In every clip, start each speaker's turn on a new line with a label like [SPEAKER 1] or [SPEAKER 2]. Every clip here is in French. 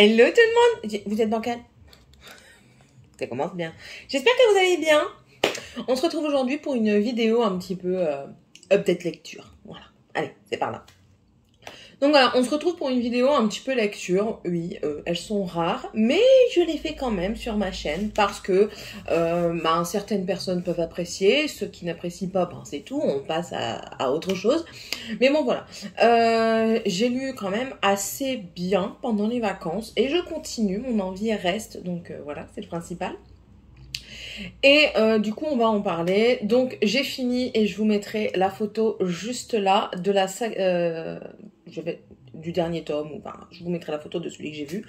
[SPEAKER 1] Hello tout le monde. Vous êtes dans quel? Ça commence bien. J'espère que vous allez bien. On se retrouve aujourd'hui pour une vidéo un petit peu update lecture. Voilà. Allez, c'est par là. Donc voilà, on se retrouve pour une vidéo un petit peu lecture. Oui, elles sont rares, mais je les fais quand même sur ma chaîne parce que certaines personnes peuvent apprécier, ceux qui n'apprécient pas, c'est tout, on passe à autre chose. Mais bon voilà, j'ai lu quand même assez bien pendant les vacances et je continue, mon envie reste, donc voilà, c'est le principal. Et du coup on va en parler. Donc j'ai fini et je vous mettrai la photo juste là de la du dernier tome, ou je vous mettrai la photo de celui que j'ai vu,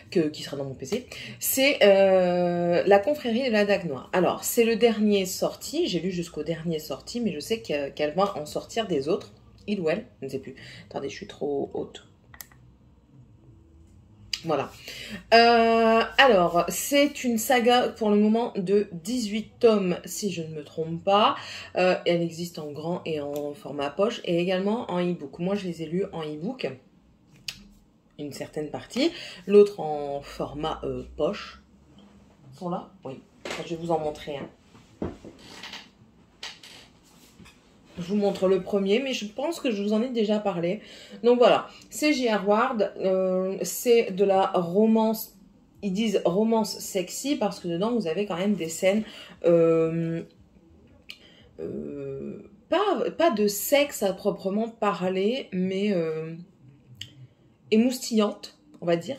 [SPEAKER 1] qui sera dans mon PC. C'est la confrérie de la Dague Noire. Alors c'est le dernier sorti, j'ai lu jusqu'au dernier sorti, mais je sais qu'elle va en sortir des autres. Il ou elle, je ne sais plus. Attendez, je suis trop haute. Voilà. Alors, c'est une saga pour le moment de 18 tomes, si je ne me trompe pas. Elle existe en grand et en format poche, et également en e-book. Moi, je les ai lus en e-book, une certaine partie. L'autre en format poche. Ils sont là? Oui. Je vais vous en montrer un. Je vous montre le premier, mais je pense que je vous en ai déjà parlé. Donc voilà, c'est J.R. Ward, c'est de la romance, ils disent romance sexy, parce que dedans vous avez quand même des scènes, pas de sexe à proprement parler, mais émoustillantes, on va dire.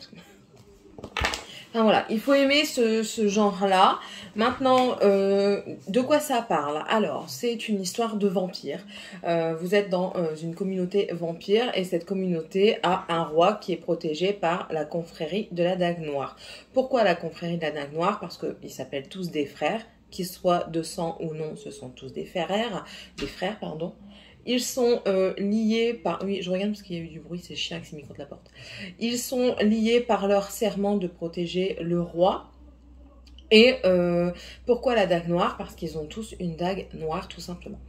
[SPEAKER 1] Enfin voilà, il faut aimer ce genre-là. Maintenant, de quoi ça parle? Alors, c'est une histoire de vampire. Vous êtes dans une communauté vampire et cette communauté a un roi qui est protégé par la confrérie de la Dague Noire. Pourquoi la confrérie de la Dague Noire? Parce qu'ils s'appellent tous des frères, qu'ils soient de sang ou non, ce sont tous des frères, pardon. Ils sont liés par... Oui, je regarde parce qu'il y a eu du bruit, c'est le chien qui s'est mis contre la porte. Ils sont liés par leur serment de protéger le roi. Et pourquoi la dague noire? Parce qu'ils ont tous une dague noire, tout simplement.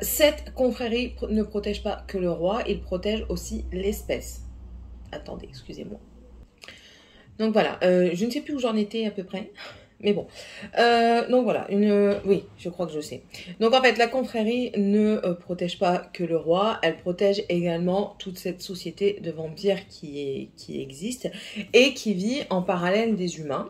[SPEAKER 1] Cette confrérie ne protège pas que le roi, il protège aussi l'espèce. Attendez, excusez-moi. Donc voilà, je ne sais plus où j'en étais à peu près. Mais bon, donc voilà, oui, je crois que je sais. Donc en fait, la confrérie ne protège pas que le roi, elle protège également toute cette société de vampires qui existe et qui vit en parallèle des humains.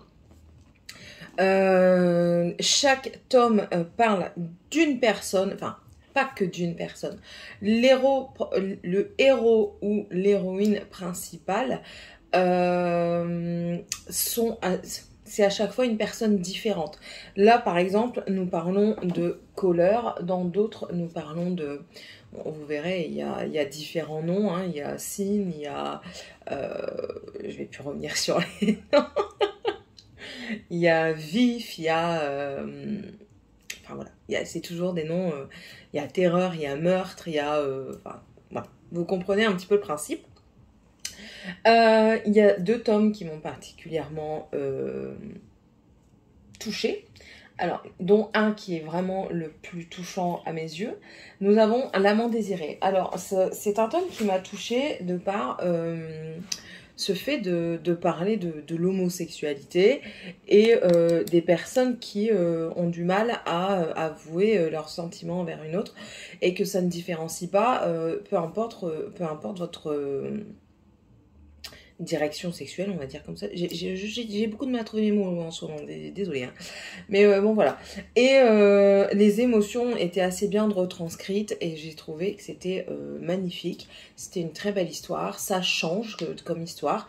[SPEAKER 1] Chaque tome parle d'une personne, enfin, pas que d'une personne. Le héros ou l'héroïne principale c'est à chaque fois une personne différente. Là, par exemple, nous parlons de Kohler. Dans d'autres, nous parlons de... Bon, vous verrez, il y a différents noms. Hein. Il y a Sin, il y a... je vais plus revenir sur les noms. Il y a Vif, il y a... enfin voilà, c'est toujours des noms... il y a Terreur, il y a Meurtre, il y a... enfin, voilà. Vous comprenez un petit peu le principe. Il y a 2 tomes qui m'ont particulièrement touchée. Alors, dont un qui est vraiment le plus touchant à mes yeux. Nous avons L'Amant désiré. Alors, c'est un tome qui m'a touchée de par ce fait de parler de l'homosexualité et des personnes qui ont du mal à avouer leurs sentiments envers une autre, et que ça ne différencie pas, peu importe votre... direction sexuelle, on va dire comme ça. J'ai beaucoup de mal à trouver mes mots en ce moment, désolée. Hein. Mais bon, voilà. Et les émotions étaient assez bien retranscrites et j'ai trouvé que c'était magnifique. C'était une très belle histoire. Ça change comme histoire.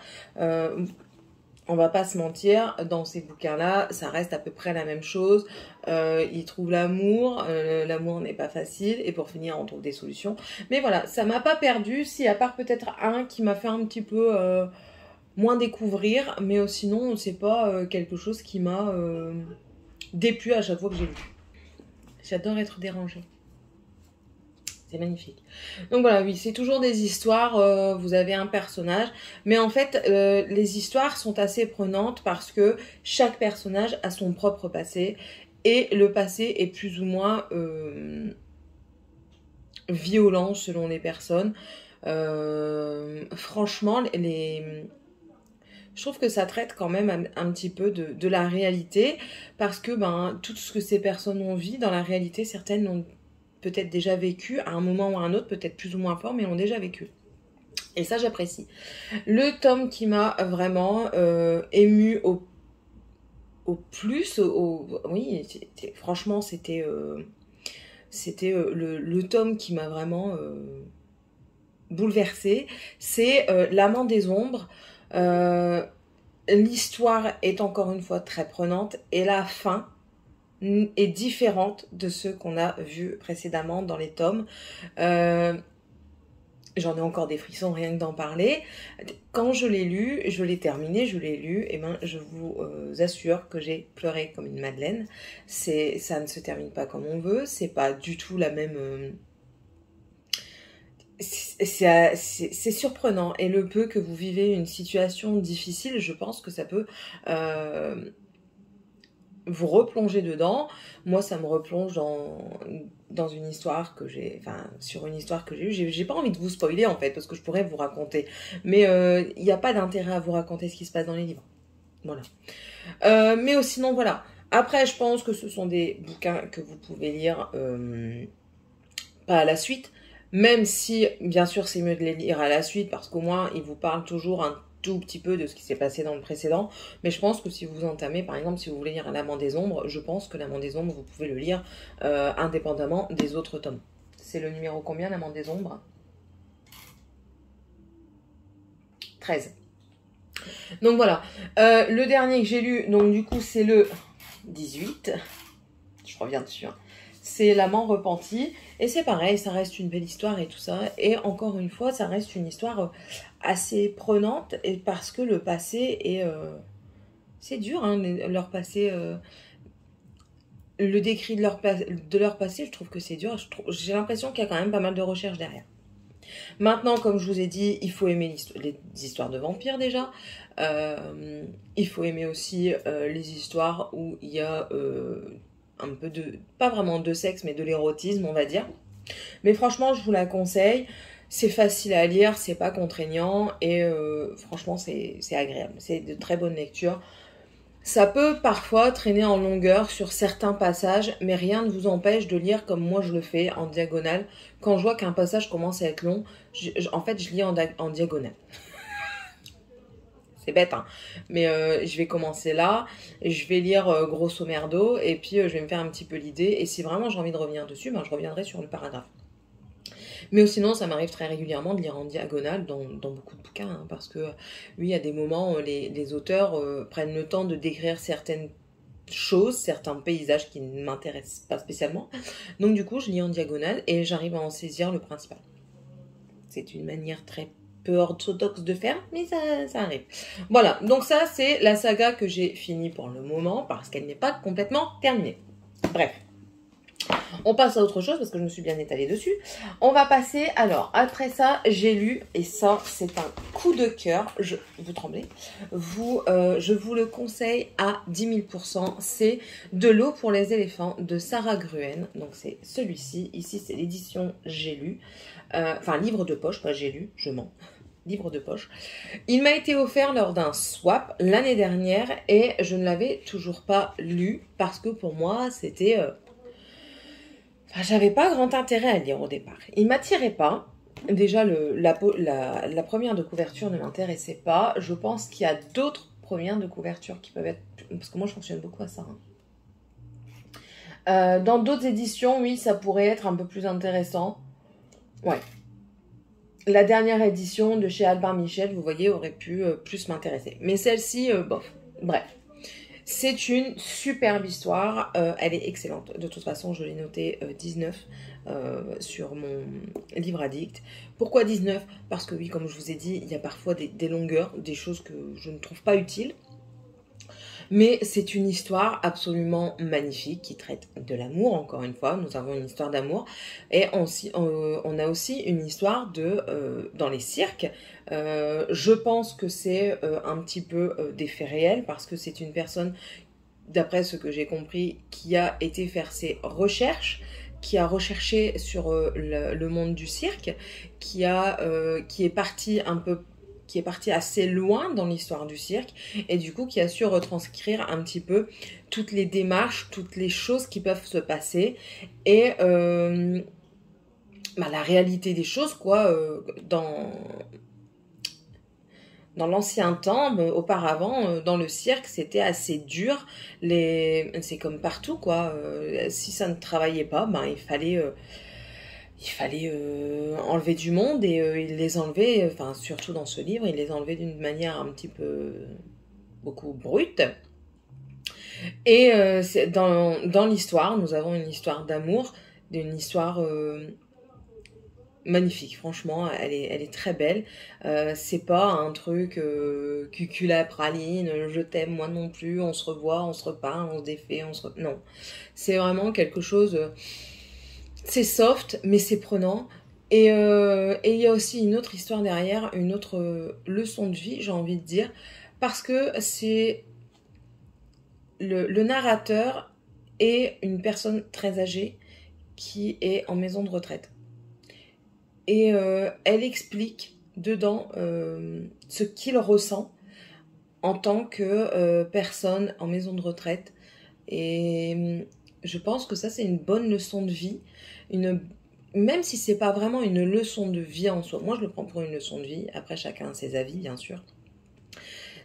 [SPEAKER 1] On va pas se mentir, dans ces bouquins-là, ça reste à peu près la même chose. Ils trouvent l'amour, l'amour n'est pas facile, et pour finir, on trouve des solutions. Mais voilà, ça m'a pas perdu, si à part peut-être un qui m'a fait un petit peu moins découvrir, mais sinon, c'est pas quelque chose qui m'a déplu à chaque fois que j'ai lu. J'adore être dérangée. C'est magnifique. Donc voilà, oui, c'est toujours des histoires, vous avez un personnage, mais en fait, les histoires sont assez prenantes parce que chaque personnage a son propre passé, et le passé est plus ou moins violent selon les personnes. Franchement, je trouve que ça traite quand même un petit peu de la réalité, parce que tout ce que ces personnes ont vécu dans la réalité, certaines l'ont peut-être déjà vécu à un moment ou à un autre, peut-être plus ou moins fort, mais l'ont déjà vécu. Et ça, j'apprécie. Le tome qui m'a vraiment ému au plus, oui, franchement, c'était le tome qui m'a vraiment bouleversée, c'est L'Amant des Ombres. L'histoire est encore une fois très prenante et la fin est différente de ce qu'on a vu précédemment dans les tomes. J'en ai encore des frissons rien que d'en parler. Quand je l'ai lu, je l'ai terminé, je l'ai lu, et je vous assure que j'ai pleuré comme une madeleine. Ça ne se termine pas comme on veut, c'est pas du tout la même... C'est surprenant, et le peu que vous vivez une situation difficile, je pense que ça peut vous replonger dedans. Moi, ça me replonge dans une histoire que j'ai, sur une histoire que j'ai eue. J'ai pas envie de vous spoiler en fait, parce que je pourrais vous raconter, mais il n'y a pas d'intérêt à vous raconter ce qui se passe dans les livres. Voilà. Mais sinon, voilà. Après, je pense que ce sont des bouquins que vous pouvez lire pas à la suite, même si, bien sûr, c'est mieux de les lire à la suite, parce qu'au moins, ils vous parlent toujours un tout petit peu de ce qui s'est passé dans le précédent. Mais je pense que si vous entamez, par exemple, si vous voulez lire L'Amant des Ombres, je pense que L'Amant des Ombres, vous pouvez le lire indépendamment des autres tomes. C'est le numéro combien, L'Amant des Ombres? 13. Donc voilà. Le dernier que j'ai lu, donc du coup, c'est le 18. Je reviens dessus. Hein. C'est L'Amant repenti. Et c'est pareil, ça reste une belle histoire et tout ça. Et encore une fois, ça reste une histoire assez prenante, et parce que le passé est... c'est dur, hein, leur passé... le décrit de leur passé, je trouve que c'est dur. J'ai l'impression qu'il y a quand même pas mal de recherches derrière. Maintenant, comme je vous ai dit, il faut aimer les histoires de vampires déjà. Il faut aimer aussi les histoires où il y a... un peu de, pas vraiment de sexe, mais de l'érotisme, on va dire. Mais franchement, je vous la conseille. C'est facile à lire, c'est pas contraignant, et franchement, c'est agréable. C'est de très bonnes lectures. Ça peut parfois traîner en longueur sur certains passages, mais rien ne vous empêche de lire comme moi je le fais, en diagonale. Quand je vois qu'un passage commence à être long, en fait, je lis en diagonale. C'est bête, hein. Mais je vais commencer là, et je vais lire grosso merdo, et puis je vais me faire un petit peu l'idée, et si vraiment j'ai envie de revenir dessus, je reviendrai sur le paragraphe. Mais sinon, ça m'arrive très régulièrement de lire en diagonale dans beaucoup de bouquins, hein, parce que oui, il y a des moments où les auteurs prennent le temps de décrire certaines choses, certains paysages qui ne m'intéressent pas spécialement. Donc du coup, je lis en diagonale, et j'arrive à en saisir le principal. C'est une manière très peu orthodoxe de faire, mais ça arrive. Voilà, donc ça c'est la saga que j'ai finie pour le moment, parce qu'elle n'est pas complètement terminée. Bref, on passe à autre chose, parce que je me suis bien étalée dessus. On va passer, alors, après ça, j'ai lu, et ça c'est un coup de cœur, vous tremblez, je vous le conseille à 10 000%, c'est De l'eau pour les éléphants de Sarah Gruen. Donc c'est celui-ci, ici c'est l'édition J'ai lu. Enfin, livre de poche, pas j'ai lu, je mens. Livre de poche. Il m'a été offert lors d'un swap l'année dernière, et je ne l'avais toujours pas lu, parce que pour moi, c'était... j'avais pas grand intérêt à lire au départ. Il m'attirait pas. Déjà, la première de couverture ne m'intéressait pas. Je pense qu'il y a d'autres premières de couverture qui peuvent être... Parce que moi, je fonctionne beaucoup à ça. Hein. Dans d'autres éditions, oui, ça pourrait être un peu plus intéressant. Ouais. La dernière édition de chez Albin Michel, vous voyez, aurait pu plus m'intéresser. Mais celle-ci, bof. Bref. C'est une superbe histoire. Elle est excellente. De toute façon, je l'ai notée 19 sur mon livre addict. Pourquoi 19? Parce que oui, comme je vous ai dit, il y a parfois des longueurs, des choses que je ne trouve pas utiles. Mais c'est une histoire absolument magnifique qui traite de l'amour, encore une fois. Nous avons une histoire d'amour. Et on a aussi une histoire dans les cirques. Je pense que c'est un petit peu des faits réels, parce que c'est une personne, d'après ce que j'ai compris, qui a été faire ses recherches, qui a recherché sur le monde du cirque, qui est partie un peu qui est parti assez loin dans l'histoire du cirque et du coup qui a su retranscrire un petit peu toutes les démarches, toutes les choses qui peuvent se passer et la réalité des choses quoi dans l'ancien temps, auparavant, dans le cirque, c'était assez dur. C'est comme partout, quoi. Si ça ne travaillait pas, il fallait enlever du monde et il les enlevait, enfin surtout dans ce livre, il les enlevait d'une manière un petit peu beaucoup brute. Et dans l'histoire, nous avons une histoire d'amour, une histoire magnifique, franchement, elle est très belle. C'est pas un truc cucula praline, je t'aime, moi non plus, on se revoit, on se reparle, on se défait, non. C'est vraiment quelque chose, c'est soft, mais c'est prenant. Et il y a aussi une autre histoire derrière, une autre leçon de vie, j'ai envie de dire, parce que c'est le narrateur est une personne très âgée qui est en maison de retraite. Et elle explique dedans ce qu'il ressent en tant que personne en maison de retraite. Et je pense que ça, c'est une bonne leçon de vie. Même si c'est pas vraiment une leçon de vie en soi, moi je le prends pour une leçon de vie, après chacun a ses avis bien sûr.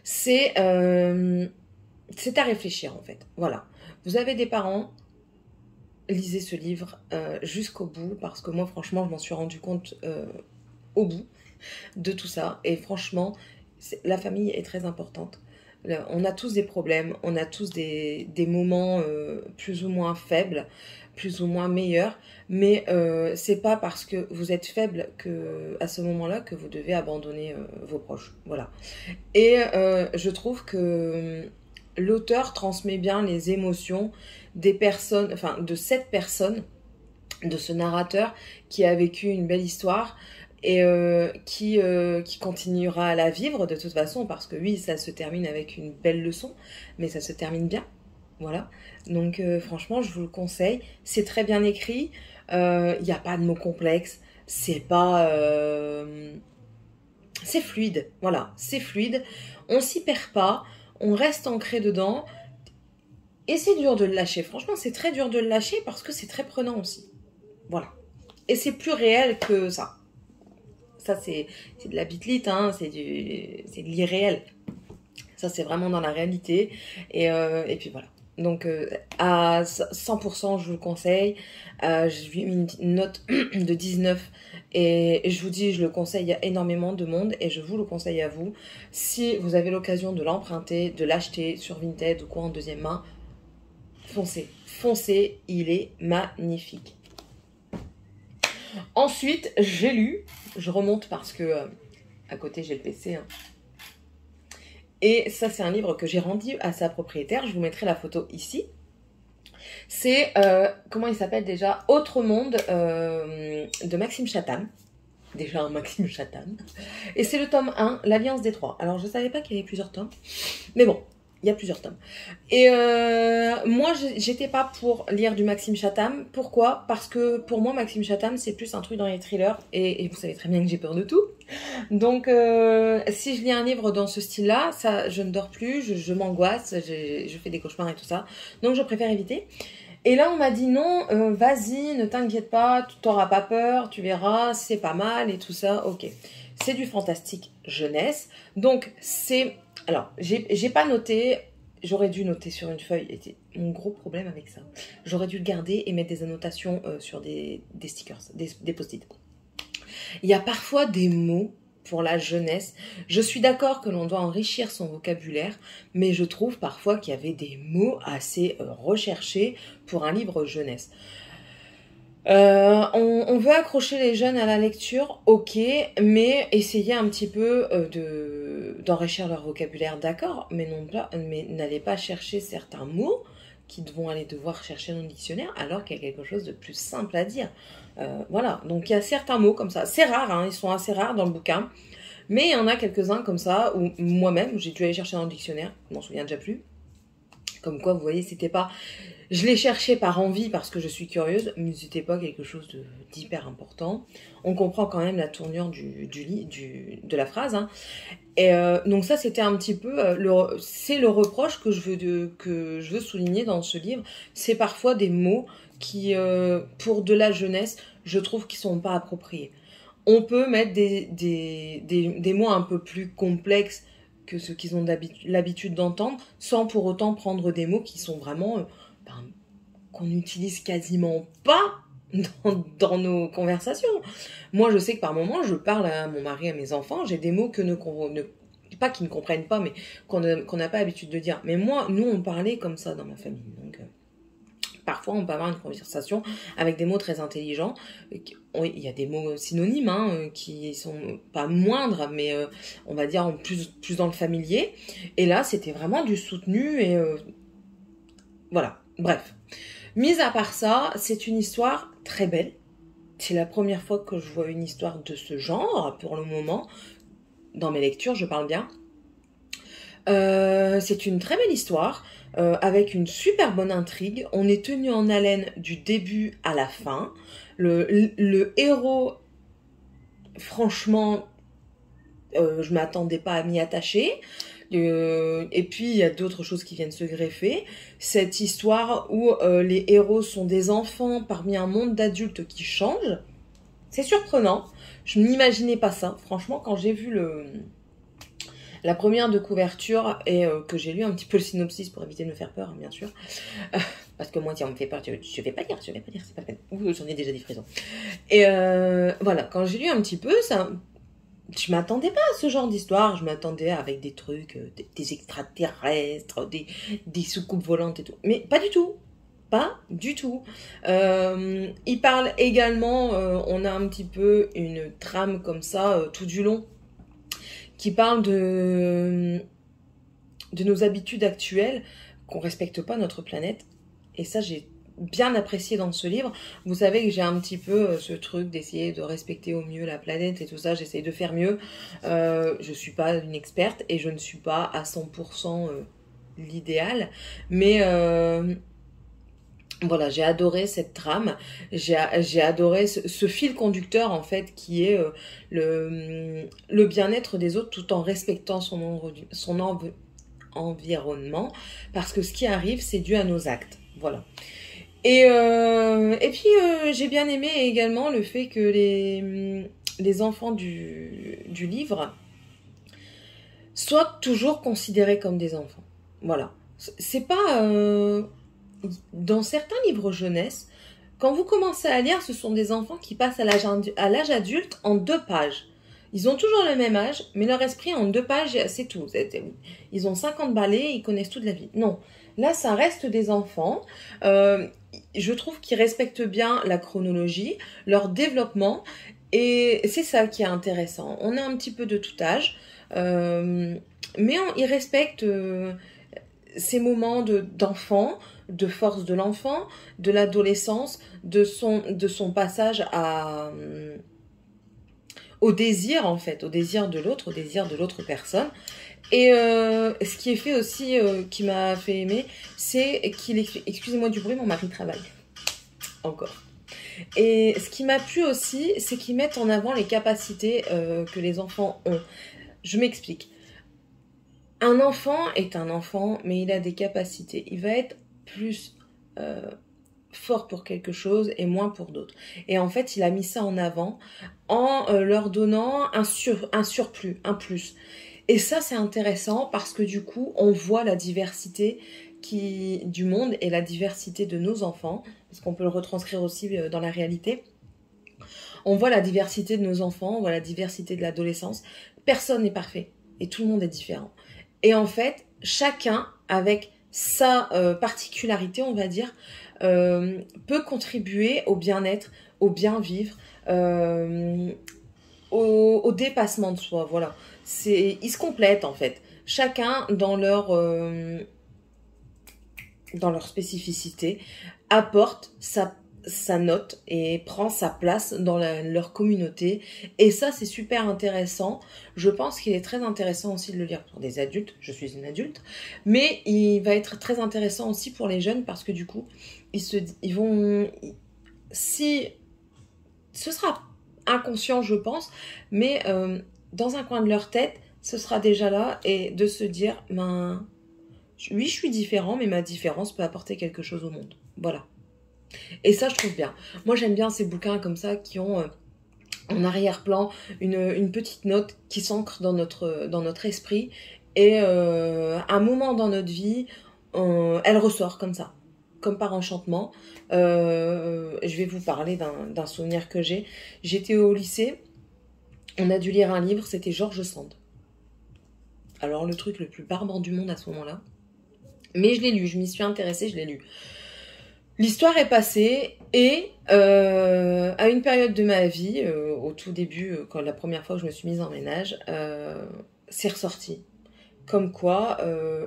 [SPEAKER 1] C'est à réfléchir en fait. Voilà. Vous avez des parents, lisez ce livre jusqu'au bout, parce que moi franchement je m'en suis rendu compte au bout de tout ça, et franchement la famille est très importante. On a tous des problèmes, on a tous des moments plus ou moins faibles, plus ou moins meilleurs, mais c'est pas parce que vous êtes faible à ce moment-là que vous devez abandonner vos proches. Voilà. Et je trouve que l'auteur transmet bien les émotions des personnes, enfin de cette personne, de ce narrateur qui a vécu une belle histoire et qui continuera à la vivre de toute façon, parce que oui, ça se termine avec une belle leçon, mais ça se termine bien. Voilà. Donc franchement, je vous le conseille. C'est très bien écrit. Il n'y a pas de mots complexes. C'est pas... c'est fluide. Voilà, c'est fluide. On s'y perd pas. On reste ancré dedans. Et c'est dur de le lâcher. Franchement, c'est très dur de le lâcher parce que c'est très prenant aussi. Voilà. Et c'est plus réel que ça. Ça, c'est de la bitlite, hein, c'est de l'irréel. Ça, c'est vraiment dans la réalité. Et puis voilà. Donc, à 100%, je vous le conseille. Je lui ai mis une note de 19. Et je vous dis, je le conseille à énormément de monde. Et je vous le conseille à vous. Si vous avez l'occasion de l'emprunter, de l'acheter sur Vinted ou quoi en deuxième main, foncez. Foncez, il est magnifique. Ensuite, j'ai lu, je remonte parce que à côté j'ai le PC. Hein. Et ça, c'est un livre que j'ai rendu à sa propriétaire. Je vous mettrai la photo ici. C'est, comment il s'appelle déjà, Autre Monde de Maxime Chatham. Déjà un Maxime Chatham. Et c'est le tome 1, L'Alliance des Trois. Alors, je ne savais pas qu'il y avait plusieurs tomes. Mais bon. Il y a plusieurs tomes. Et moi, j'étais pas pour lire du Maxime Chatham. Pourquoi? Parce que pour moi, Maxime Chatham, c'est plus un truc dans les thrillers. Et vous savez très bien que j'ai peur de tout. Donc, si je lis un livre dans ce style-là, ça, je ne dors plus, je m'angoisse, je fais des cauchemars et tout ça. Donc, je préfère éviter. Et là, on m'a dit non, vas-y, ne t'inquiète pas, tu n'auras pas peur, tu verras, c'est pas mal et tout ça. Ok. C'est du fantastique jeunesse. Donc, c'est... Alors, j'ai pas noté, j'aurais dû noter sur une feuille, c'était mon gros problème avec ça. J'aurais dû le garder et mettre des annotations sur des stickers, des post-it. Il y a parfois des mots pour la jeunesse. Je suis d'accord que l'on doit enrichir son vocabulaire, mais je trouve parfois qu'il y avait des mots assez recherchés pour un livre jeunesse. On veut accrocher les jeunes à la lecture, ok, mais essayer un petit peu d'enrichir leur vocabulaire, d'accord, mais n'allez pas chercher certains mots qui vont aller devoir chercher dans le dictionnaire alors qu'il y a quelque chose de plus simple à dire. Voilà, donc il y a certains mots comme ça, c'est rare, hein, ils sont assez rares dans le bouquin, mais il y en a quelques-uns comme ça où moi-même j'ai dû aller chercher dans le dictionnaire, je m'en souviens déjà plus. Comme quoi, vous voyez, c'était pas... Je l'ai cherché par envie parce que je suis curieuse, mais c'était pas quelque chose d'hyper important. On comprend quand même la tournure de la phrase. Hein. Et donc ça, c'était un petit peu... c'est le reproche que je veux souligner dans ce livre. C'est parfois des mots qui, pour de la jeunesse, je trouve qu'ils sont pas appropriés. On peut mettre des mots un peu plus complexes que ceux qu'ils ont l'habitude d'entendre, sans pour autant prendre des mots qui sont vraiment... qu'on n'utilise quasiment pas dans nos conversations. Moi, je sais que par moments, je parle à mon mari, à mes enfants, j'ai des mots que pas qu'ils ne comprennent pas, mais qu'on n'a pas l'habitude de dire. Mais moi, nous, on parlait comme ça dans ma famille. Donc, parfois, on peut avoir une conversation avec des mots très intelligents. Il y a des mots synonymes hein, qui sont pas moindres, mais on va dire plus dans le familier. Et là, c'était vraiment du soutenu et voilà. Bref. Mis à part ça, c'est une histoire très belle. C'est la première fois que je vois une histoire de ce genre, pour le moment. Dans mes lectures, je parle bien. C'est une très belle histoire, avec une super bonne intrigue. On est tenu en haleine du début à la fin. Le héros, franchement, je m'attendais pas à m'y attacher. Et puis il y a d'autres choses qui viennent se greffer. Cette histoire où les héros sont des enfants parmi un monde d'adultes qui change, c'est surprenant. Je n'imaginais pas ça. Franchement, quand j'ai vu la première de couverture et que j'ai lu un petit peu le synopsis pour éviter de me faire peur, hein, bien sûr, parce que moi, tiens, on me fait peur, je vais pas lire, c'est pas la peine. Ouh, j'en ai déjà des frissons. Et voilà, quand j'ai lu un petit peu, ça... Je m'attendais pas à ce genre d'histoire, je m'attendais avec des trucs, des extraterrestres, des soucoupes volantes et tout. Mais pas du tout, pas du tout. Il parle également, on a un petit peu une trame comme ça, tout du long, qui parle de nos habitudes actuelles, qu'on respecte pas notre planète. Et ça, j'ai bien apprécié dans ce livre. Vous savez que j'ai un petit peu ce truc d'essayer de respecter au mieux la planète et tout ça, j'essaye de faire mieux. Je suis pas une experte et je ne suis pas à 100% l'idéal, mais voilà, j'ai adoré cette trame, j'ai adoré ce fil conducteur en fait qui est le bien-être des autres tout en respectant son environnement, parce que ce qui arrive c'est dû à nos actes, voilà. Et puis j'ai bien aimé également le fait que les enfants du livre soient toujours considérés comme des enfants. Voilà. C'est pas... dans certains livres jeunesse, quand vous commencez à lire, ce sont des enfants qui passent à l'âge adulte en 2 pages. Ils ont toujours le même âge, mais leur esprit en 2 pages, c'est tout. Ils ont 50 balais, ils connaissent toute la vie. Non, là, ça reste des enfants. Je trouve qu'ils respectent bien la chronologie, leur développement, et c'est ça qui est intéressant. On a un petit peu de tout âge, mais ils respectent ces moments d'enfant, de force de l'enfant, de l'adolescence, de son passage au désir en fait, au désir de l'autre personne. Et ce qui est fait aussi, qui m'a fait aimer, c'est qu'il excusez-moi du bruit, mon mari travaille encore. Et ce qui m'a plu aussi, c'est qu'ils mettent en avant les capacités que les enfants ont. Je m'explique. Un enfant est un enfant, mais il a des capacités. Il va être plus fort pour quelque chose et moins pour d'autres. Et en fait, il a mis ça en avant en leur donnant un surplus, un plus. Et ça, c'est intéressant parce que du coup, on voit la diversité du monde et la diversité de nos enfants, parce qu'on peut le retranscrire aussi dans la réalité. On voit la diversité de nos enfants, on voit la diversité de l'adolescence. Personne n'est parfait et tout le monde est différent. Et en fait, chacun, avec sa particularité, on va dire, peut contribuer au bien-être, au bien-vivre, au dépassement de soi, voilà. Ils se complètent en fait. Chacun dans leur spécificité apporte sa note et prend sa place dans leur communauté. Et ça, c'est super intéressant. Je pense qu'il est très intéressant aussi de le lire pour des adultes. Je suis une adulte. Mais il va être très intéressant aussi pour les jeunes parce que du coup, ils vont... Si... Ce sera inconscient, je pense, mais dans un coin de leur tête, ce sera déjà là et de se dire, ben... Oui, je suis différent, mais ma différence peut apporter quelque chose au monde. Voilà. Et ça, je trouve bien. Moi, j'aime bien ces bouquins comme ça qui ont en arrière-plan une petite note qui s'ancre dans notre esprit. Et à un moment dans notre vie, elle ressort comme ça, comme par enchantement. Je vais vous parler d'un souvenir que j'ai. J'étais au lycée, on a dû lire un livre, c'était George Sand. Alors, le truc le plus barbant du monde à ce moment-là. Mais je l'ai lu, je m'y suis intéressée, je l'ai lu. L'histoire est passée et à une période de ma vie, au tout début, quand la première fois que je me suis mise en ménage, c'est ressorti. Comme quoi,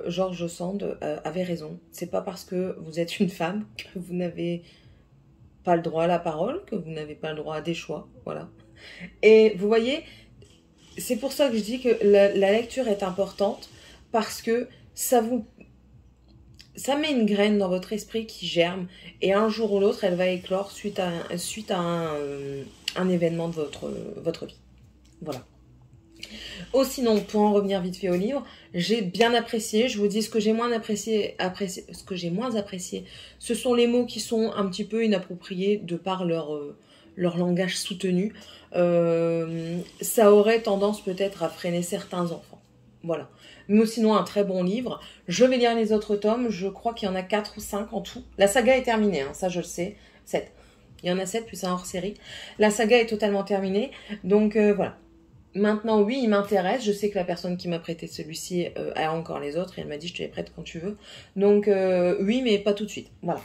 [SPEAKER 1] George Sand avait raison. C'est pas parce que vous êtes une femme que vous n'avez pas le droit à la parole, que vous n'avez pas le droit à des choix. Voilà. Et vous voyez, c'est pour ça que je dis que la lecture est importante parce que ça met une graine dans votre esprit qui germe et un jour ou l'autre, elle va éclore suite à un événement de votre vie. Voilà. Oh, sinon, pour en revenir vite fait au livre, j'ai bien apprécié. Je vous dis ce que j'ai moins apprécié, ce que j'ai moins apprécié, ce sont les mots qui sont un petit peu inappropriés de par leur langage soutenu. Ça aurait tendance peut-être à freiner certains enfants. Voilà. Mais sinon, un très bon livre. Je vais lire les autres tomes. Je crois qu'il y en a 4 ou 5 en tout. La saga est terminée, hein, ça je le sais. 7. Il y en a 7 plus un hors-série. La saga est totalement terminée. Donc voilà. Maintenant, oui, il m'intéresse. Je sais que la personne qui m'a prêté celui-ci a encore les autres. Et elle m'a dit, je te les prête quand tu veux. Donc oui, mais pas tout de suite. Voilà.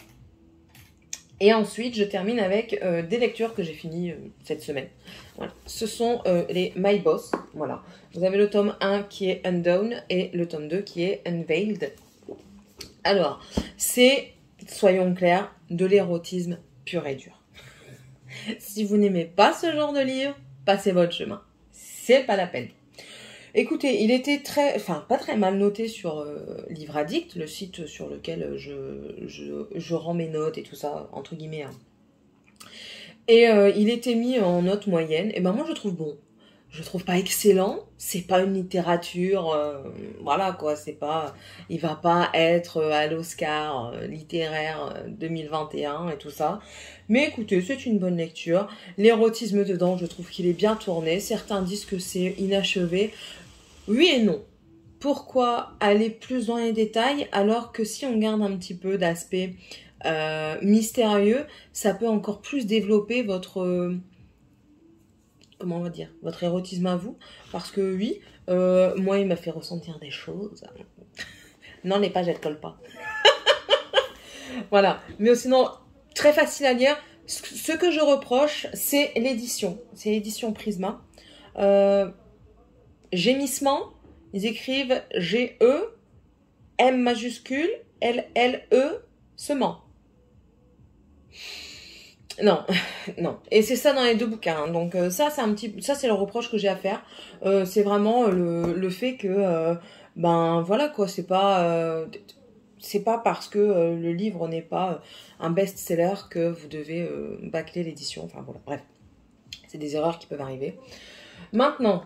[SPEAKER 1] Et ensuite, je termine avec des lectures que j'ai finies cette semaine. Voilà. Ce sont les My Boss. Voilà. Vous avez le tome 1 qui est Undown et le tome 2 qui est Unveiled. Alors, c'est, soyons clairs, de l'érotisme pur et dur. Si vous n'aimez pas ce genre de livre, passez votre chemin. C'est pas la peine. Écoutez, il était pas très mal noté sur Livre Addict, le site sur lequel je rends mes notes et tout ça, entre guillemets. Hein. Et il était mis en note moyenne. Et ben moi, je trouve bon. Je trouve pas excellent. C'est pas une littérature, voilà quoi. C'est pas, il va pas être à l'Oscar littéraire 2021 et tout ça. Mais écoutez, c'est une bonne lecture. L'érotisme dedans, je trouve qu'il est bien tourné. Certains disent que c'est inachevé. Oui et non. Pourquoi aller plus dans les détails alors que si on garde un petit peu d'aspect mystérieux, ça peut encore plus développer votre... comment on va dire, votre érotisme à vous. Parce que oui, moi il m'a fait ressentir des choses. Non, les pages elles collent pas. Voilà. Mais sinon, très facile à lire. Ce que je reproche, c'est l'édition. C'est l'édition Prisma. Gémissement, ils écrivent G-E, M majuscule, L-L-E, sement. Non, non. Et c'est ça dans les deux bouquins. Hein. Donc ça, c'est le reproche que j'ai à faire. C'est vraiment le fait que, ben voilà quoi, c'est pas parce que le livre n'est pas un best-seller que vous devez bâcler l'édition. Enfin voilà, bref. C'est des erreurs qui peuvent arriver. Maintenant,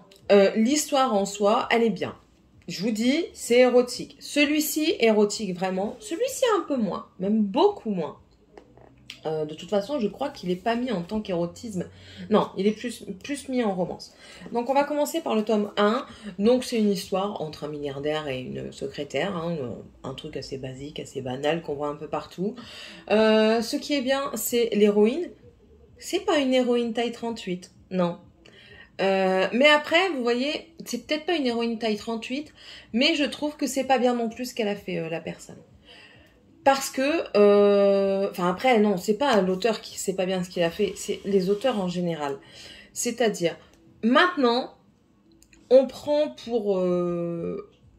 [SPEAKER 1] l'histoire en soi, elle est bien. Je vous dis, c'est érotique. Celui-ci, érotique vraiment. Celui-ci, un peu moins. Même beaucoup moins. De toute façon, je crois qu'il n'est pas mis en tant qu'érotisme. Non, il est plus mis en romance. Donc, on va commencer par le tome 1. Donc, c'est une histoire entre un milliardaire et une secrétaire. Hein, un truc assez basique, assez banal qu'on voit un peu partout. Ce qui est bien, c'est l'héroïne. C'est pas une héroïne taille 38. Non. Mais après, vous voyez, c'est peut-être pas une héroïne taille 38, mais je trouve que c'est pas bien non plus ce qu'elle a fait, la personne. Parce que, enfin après, non, c'est pas l'auteur qui sait pas bien ce qu'il a fait, c'est les auteurs en général. C'est-à-dire, maintenant, on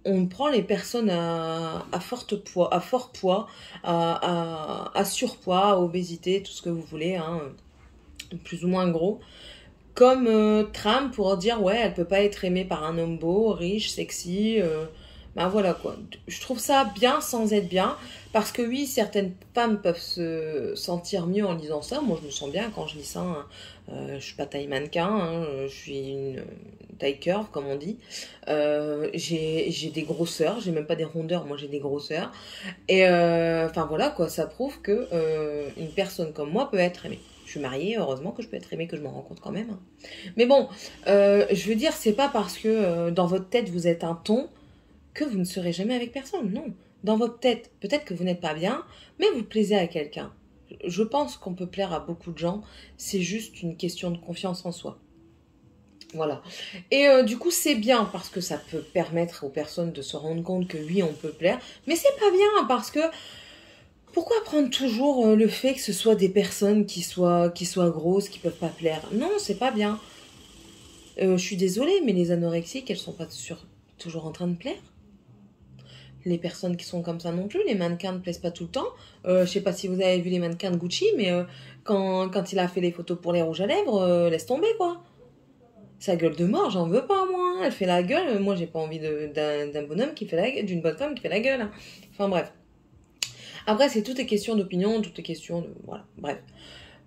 [SPEAKER 1] on prend les personnes à fort poids, à surpoids, à obésité, tout ce que vous voulez, hein, plus ou moins gros, comme trame pour dire ouais, elle peut pas être aimée par un homme beau, riche, sexy. Ben voilà quoi. Je trouve ça bien sans être bien, parce que oui, certaines femmes peuvent se sentir mieux en lisant ça. Moi, je me sens bien quand je lis ça, hein. Je suis pas taille mannequin, hein, je suis une taille curve comme on dit. J'ai des grosseurs, j'ai même pas des rondeurs, moi j'ai des grosseurs. Et enfin voilà quoi, ça prouve que une personne comme moi peut être aimée. Je suis mariée, heureusement que je peux être aimée, que je me rends compte quand même, hein. Mais bon, je veux dire, c'est pas parce que dans votre tête vous êtes un ton que vous ne serez jamais avec personne, non. Dans votre tête, peut-être que vous n'êtes pas bien, mais vous plaisez à quelqu'un. Je pense qu'on peut plaire à beaucoup de gens, c'est juste une question de confiance en soi. Voilà. Et du coup, c'est bien parce que ça peut permettre aux personnes de se rendre compte que oui, on peut plaire, mais c'est pas bien parce que pourquoi prendre toujours le fait que ce soit des personnes qui soient grosses, qui peuvent pas plaire? Non, c'est pas bien. Je suis désolée, mais les anorexiques, elles sont pas toujours en train de plaire. Les personnes qui sont comme ça non plus, les mannequins ne plaisent pas tout le temps. Je sais pas si vous avez vu les mannequins de Gucci, mais quand il a fait les photos pour les rouges à lèvres, laisse tomber quoi. Sa gueule de mort, j'en veux pas moi, hein. Elle fait la gueule, moi j'ai pas envie d'un bonhomme qui fait la gueule, d'une bonne femme qui fait la gueule, hein. Enfin bref. Après c'est tout est question d'opinion, tout est question de... Voilà, bref.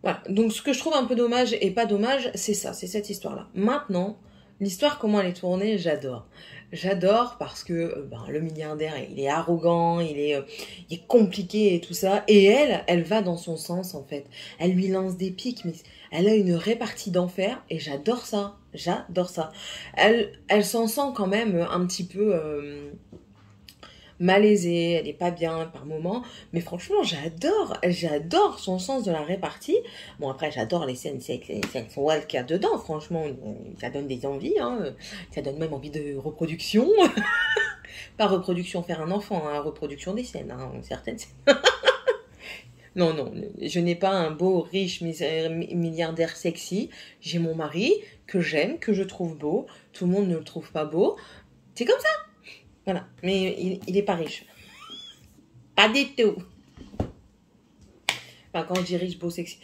[SPEAKER 1] Voilà, donc ce que je trouve un peu dommage et pas dommage, c'est ça, c'est cette histoire-là. Maintenant, l'histoire, comment elle est tournée, j'adore. J'adore parce que ben, le milliardaire, il est arrogant, il est compliqué et tout ça. Et elle va dans son sens en fait. Elle lui lance des pics, mais elle a une répartie d'enfer et j'adore ça. J'adore ça. Elle s'en sent quand même un petit peu... malaisée, elle est pas bien par moment, mais franchement j'adore son sens de la répartie. Bon après j'adore les scènes sexuelles qu'il y a dedans, franchement ça donne des envies, hein. Ça donne même envie de reproduction. Pas reproduction faire un enfant, hein, reproduction des scènes, hein, certaines scènes. Non, non, je n'ai pas un beau, riche, milliardaire sexy, j'ai mon mari que j'aime, que je trouve beau, tout le monde ne le trouve pas beau, c'est comme ça. Voilà, mais il est pas riche. Pas du tout. Enfin, quand je dis riche, beau, sexy,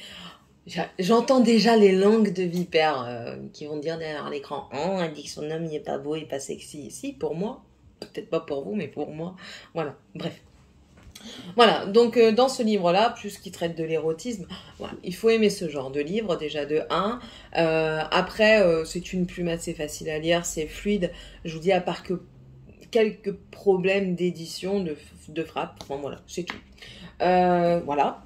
[SPEAKER 1] j'entends déjà les langues de vipères qui vont dire derrière l'écran, oh, elle dit que son homme il est pas beau, il est pas sexy. Si, pour moi, peut-être pas pour vous, mais pour moi, voilà, bref. Voilà, donc dans ce livre-là, plus qui traite de l'érotisme, voilà, il faut aimer ce genre de livre, déjà de 1. Après, c'est une plume assez facile à lire, c'est fluide. Je vous dis, à part que quelques problèmes d'édition, de frappe, enfin voilà, c'est tout. Voilà.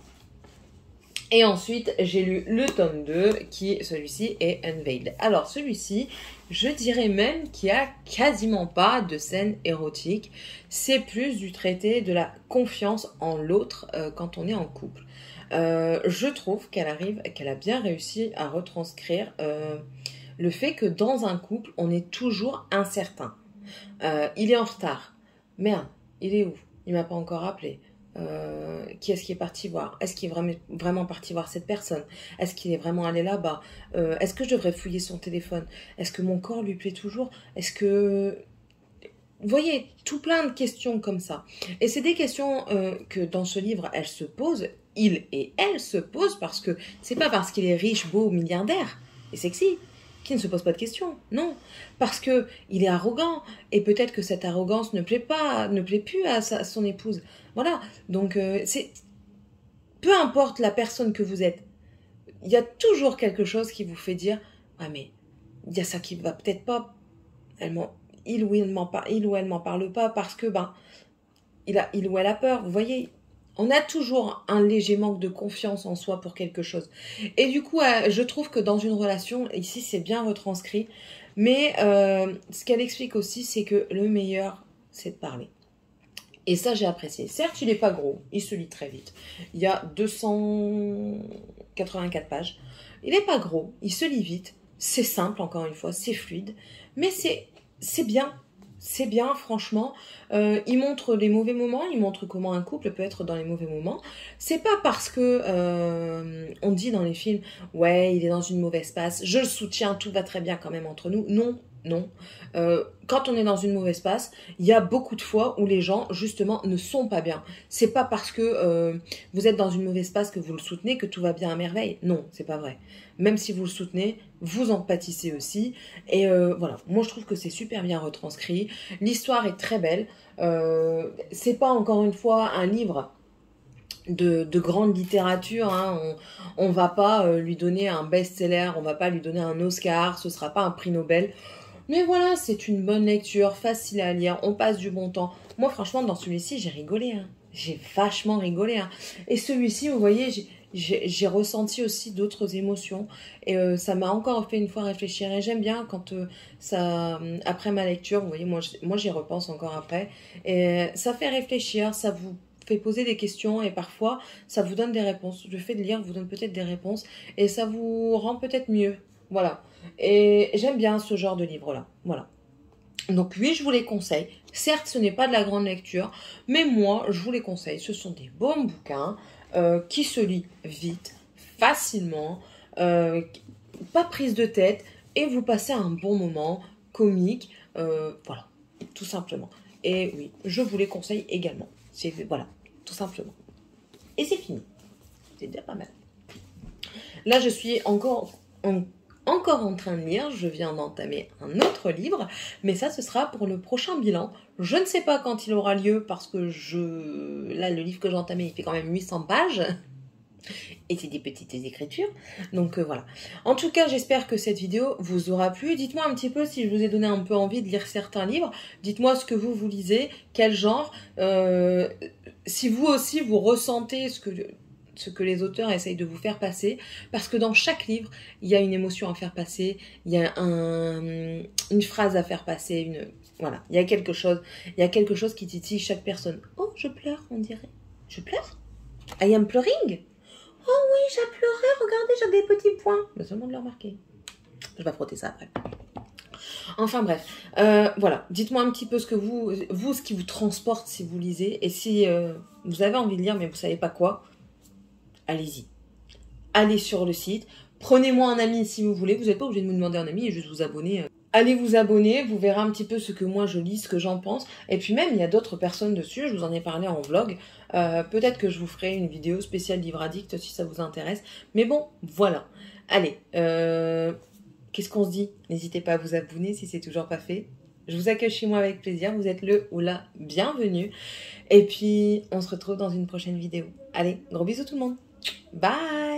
[SPEAKER 1] Et ensuite, j'ai lu le tome 2, qui, celui-ci, est Unveiled. Alors, celui-ci, je dirais même qu'il n'y a quasiment pas de scène érotique. C'est plus du traité de la confiance en l'autre quand on est en couple. Je trouve qu'elle a bien réussi à retranscrire le fait que dans un couple, on est toujours incertain. Il est en retard. Merde, il est où? Il m'a pas encore appelé. Qui est-ce qui est parti voir? Est-ce qu'il est vraiment parti voir cette personne? Est-ce qu'il est vraiment allé là-bas? Est-ce que je devrais fouiller son téléphone? Est-ce que mon corps lui plaît toujours? Est-ce que... Vous voyez, tout plein de questions comme ça. Et c'est des questions que dans ce livre, elle se pose, il et elle se posent, parce que c'est pas parce qu'il est riche, beau, milliardaire et sexy qui ne se pose pas de questions, non, parce que il est arrogant et peut-être que cette arrogance ne plaît plus à son épouse. Voilà, donc c'est peu importe la personne que vous êtes, il y a toujours quelque chose qui vous fait dire ah mais il y a ça qui va peut-être pas, il ou elle m'en parle pas parce que ben il ou elle a peur, vous voyez. On a toujours un léger manque de confiance en soi pour quelque chose. Et du coup, je trouve que dans une relation, ici, c'est bien retranscrit. Mais ce qu'elle explique aussi, c'est que le meilleur, c'est de parler. Et ça, j'ai apprécié. Certes, il n'est pas gros. Il se lit très vite. Il y a 284 pages. Il n'est pas gros. Il se lit vite. C'est simple, encore une fois. C'est fluide. Mais c'est bien. C'est bien, franchement. Il montre les mauvais moments, il montre comment un couple peut être dans les mauvais moments. C'est pas parce que on dit dans les films, ouais, il est dans une mauvaise passe, je le soutiens, tout va très bien quand même entre nous. Non, Non. Quand on est dans une mauvaise passe, il y a beaucoup de fois où les gens, justement, ne sont pas bien. C'est pas parce que vous êtes dans une mauvaise passe que vous le soutenez que tout va bien à merveille. Non, c'est pas vrai. Même si vous le soutenez, vous en pâtissez aussi. Et voilà, moi je trouve que c'est super bien retranscrit. L'histoire est très belle. C'est pas encore une fois un livre de grande littérature, hein. On va pas lui donner un best-seller, on va pas lui donner un Oscar, ce sera pas un prix Nobel. Mais voilà, c'est une bonne lecture, facile à lire, on passe du bon temps. Moi, franchement, dans celui-ci, j'ai rigolé, hein. J'ai vachement rigolé, hein. Et celui-ci, vous voyez, j'ai ressenti aussi d'autres émotions. Et ça m'a encore fait une fois réfléchir. Et j'aime bien quand après ma lecture, vous voyez, moi j'y repense encore après. Et ça fait réfléchir, ça vous fait poser des questions et parfois ça vous donne des réponses. Le fait de lire vous donne peut-être des réponses et ça vous rend peut-être mieux. Voilà. Et j'aime bien ce genre de livre-là. Voilà. Donc oui, je vous les conseille. Certes, ce n'est pas de la grande lecture, mais moi, je vous les conseille. Ce sont des bons bouquins qui se lisent vite, facilement, pas prise de tête, et vous passez un bon moment comique. Voilà, tout simplement. Et oui, je vous les conseille également. Voilà, tout simplement. Et c'est fini. C'est déjà pas mal. Là, je suis encore en train de lire. Je viens d'entamer un autre livre. Mais ça, ce sera pour le prochain bilan. Je ne sais pas quand il aura lieu parce que là, le livre que j'ai entamé, il fait quand même 800 pages. Et c'est des petites écritures. Donc voilà. En tout cas, j'espère que cette vidéo vous aura plu. Dites-moi un petit peu si je vous ai donné un peu envie de lire certains livres. Dites-moi ce que vous lisez, quel genre. Si vous aussi, vous ressentez ce que les auteurs essayent de vous faire passer. Parce que dans chaque livre, il y a une émotion à faire passer. Il y a une phrase à faire passer. Voilà, il y a quelque chose. Il y a quelque chose qui titille chaque personne. Oh, je pleure, on dirait. Je pleure? I am ploring? Oh oui, j'ai pleuré, regardez, j'ai des petits points. Mais seulement de le remarquer. Je vais frotter ça après. Enfin bref, voilà. Dites-moi un petit peu ce que ce qui vous transporte si vous lisez. Et si vous avez envie de lire mais vous ne savez pas quoi, allez-y. Allez sur le site. Prenez-moi un ami si vous voulez. Vous n'êtes pas obligé de me demander un ami et juste vous abonner. Allez vous abonner, vous verrez un petit peu ce que moi je lis, ce que j'en pense. Et puis même, il y a d'autres personnes dessus, je vous en ai parlé en vlog. Peut-être que je vous ferai une vidéo spéciale Livre Addict si ça vous intéresse. Mais bon, voilà. Allez, qu'est-ce qu'on se dit? N'hésitez pas à vous abonner si c'est toujours pas fait. Je vous accueille chez moi avec plaisir, vous êtes le ou la bienvenue. Et puis, on se retrouve dans une prochaine vidéo. Allez, gros bisous tout le monde. Bye!